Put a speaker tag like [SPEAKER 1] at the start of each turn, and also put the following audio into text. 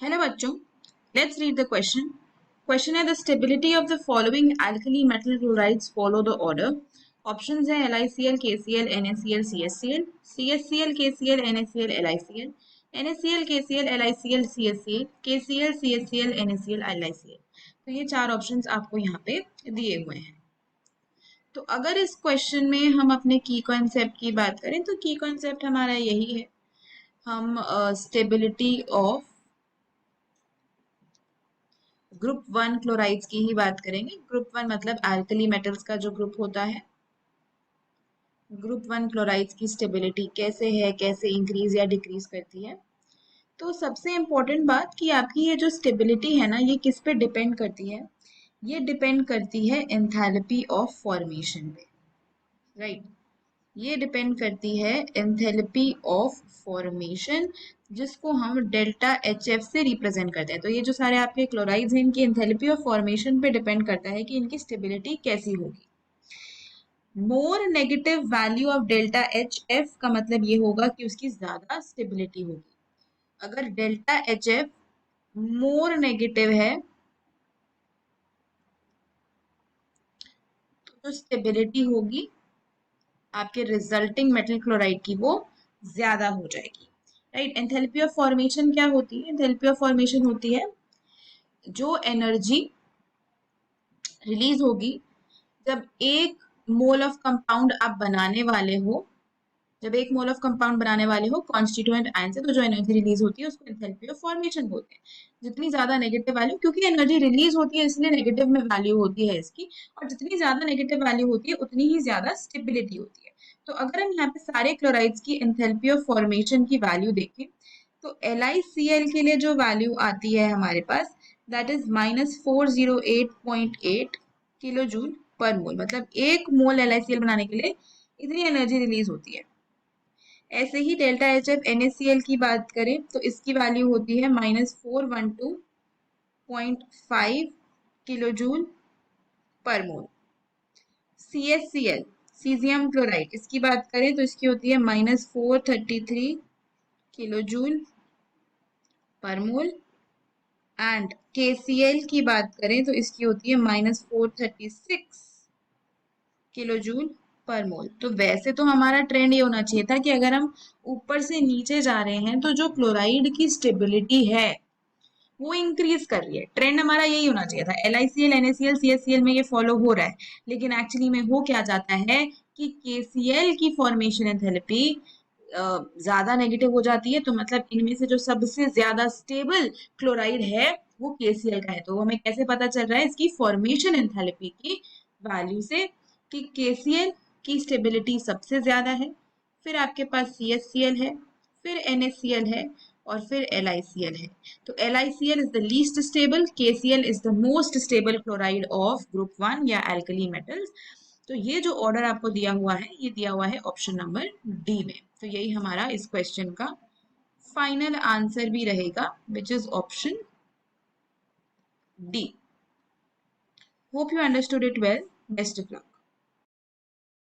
[SPEAKER 1] Hello बच्चों, let's read the question. Question है the stability of the following alkali metal chlorides follow the order. Options है LiCl, KCl, NaCl, CSCl, CSCl, KCl, NaCl, LiCl, NaCl, KCl, LiCl, CSCl, KCl, CSCl, NaCl, LiCl। तो ये चार options आपको यहाँ पे दिए हुए हैं। तो अगर इस क्वेश्चन में हम अपने की कॉन्सेप्ट की बात करें तो की कॉन्सेप्ट हमारा यही है, हम स्टेबिलिटी ऑफ ग्रुप 1 क्लोराइड्स की ही बात करेंगे। ग्रुप 1 मतलब अल्कली मेटल्स का जो ग्रुप होता है। ग्रुप 1 क्लोराइड्स की स्टेबिलिटी कैसे है, कैसे इंक्रीज या डिक्रीज करती है। तो सबसे इम्पोर्टेंट बात कि आपकी ये जो स्टेबिलिटी है ना, ये किस पे डिपेंड करती है? ये डिपेंड करती है एंथैल्पी ऑफ फॉर्मेशन पे, राइट। ये डिपेंड करती है एंथैल्पी ऑफ फॉर्मेशन, जिसको हम डेल्टा HF से रिप्रेजेंट करते हैं। तो ये जो सारे आपके क्लोराइड्स हैं, इनकी एंथैल्पी ऑफ फॉर्मेशन पे डिपेंड करता है कि इनकी स्टेबिलिटी कैसी होगी। More negative value of delta HF का मतलब ये होगा कि उसकी ज्यादा स्टेबिलिटी होगी। अगर डेल्टा HF मोर नेगेटिव है तो जो स्टेबिलिटी होगी आपके रिजल्टिंग मेटल क्लोराइड की वो ज्यादा हो जाएगी, राइट। एंथैल्पी ऑफ फॉर्मेशन क्या होती है? एंथैल्पी ऑफ फॉर्मेशन होती है जो एनर्जी रिलीज होगी जब एक मोल ऑफ कंपाउंड आप बनाने वाले हो, जब एक मोल ऑफ कंपाउंड बनाने वाले हो कॉन्स्टिट्यूएंट आयन से, तो जो एनर्जी रिलीज होती है उसको एंथैल्पी ऑफ फॉर्मेशन बोलते हैं। जितनी ज्यादा नेगेटिव वैल्यू, क्योंकि एनर्जी रिलीज होती है इसलिए नेगेटिव में वैल्यू होती है इसकी, और जितनी ज्यादा नेगेटिव वैल्यू होती है उतनी ही ज्यादा स्टेबिलिटी होती है। तो अगर हम यहाँ पे सारे क्लोराइड्स की एंथैल्पी ऑफ फॉर्मेशन की वैल्यू देखें तो LiCl के लिए जो वैल्यू आती है हमारे पास, that is -408.8 kilo joule per mole. मतलब एक मोल LiCl बनाने के लिए इतनी एनर्जी रिलीज होती है। ऐसे ही डेल्टा HF NaCl की बात करें तो इसकी वैल्यू होती है -412.5 किलो जूल पर मोल। CSCl सीजियम क्लोराइड, इसकी बात करें तो इसकी होती है -433 kilo joule per mole. And KCl की बात करें तो इसकी होती है -436 किलो जूल पर मोल। तो वैसे तो हमारा ट्रेंड ये होना चाहिए था कि अगर हम ऊपर से नीचे जा रहे हैं तो जो क्लोराइड की स्टेबिलिटी है वो इंक्रीज कर रही है। ट्रेंड हमारा यही होना चाहिए था। LiCl, NaCl, CSCl में ये फॉलो हो रहा है, लेकिन एक्चुअली में हो क्या जाता है कि KCl की फॉर्मेशन एंथैल्पी ज्यादा नेगेटिव हो जाती है। तो मतलब इनमें से जो सबसे ज्यादा स्टेबल क्लोराइड है वो KCl का है। तो हमें कैसे पता चल रहा है? इसकी फॉर्मेशन एंथैल्पी की वैल्यू से कि KCl की स्टेबिलिटी सबसे ज्यादा है, फिर आपके पास CSCl है, फिर NaCl है, और फिर LiCl है। तो LiCl is the least stable, KCl is the most stable chloride of group 1 या alkali metals। तो ये जो ऑर्डर आपको दिया हुआ है, ये दिया हुआ है ऑप्शन नंबर डी में। तो यही हमारा इस क्वेश्चन का फाइनल आंसर भी रहेगा, which is option D. Hope you understood it well. Best of luck.